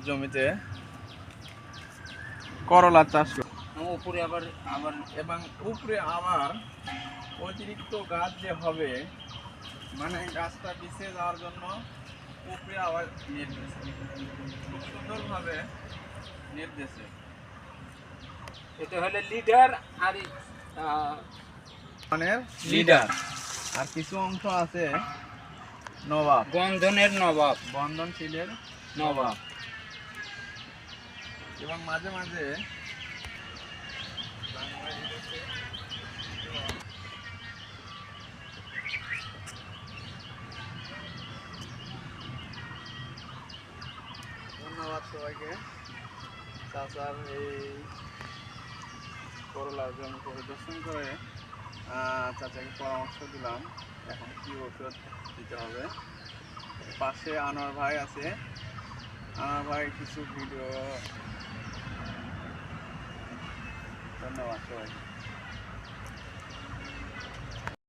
জমিতে করলা চাষ করে উপরে আবার আবার এবং উপরে আবার অতিরিক্ত গাছ যে হবে, মানে গাছটা পিছিয়ে যাওয়ার জন্য উপরে আবার নেট দিয়েছে, খুব সুন্দরভাবে নেট দিয়েছে। এটা হলে লিডার আর মানে লিডার, আর কিছু অংশ আছে নবাব, বন্ধনের নবাব, বন্ধনশীলের নবাব। এবং মাঝে মাঝে ধন্যবাদ সবাইকে। চাচার এই করলার জমি পরিদর্শন করে চাচাকে পরামর্শ দিলাম এখন কি ওষুধ দিতে হবে। পাশে আনোয়ার ভাই আছে, আনোয়ার ভাই কিছু ভিডিও। ধন্যবাদ সবাই।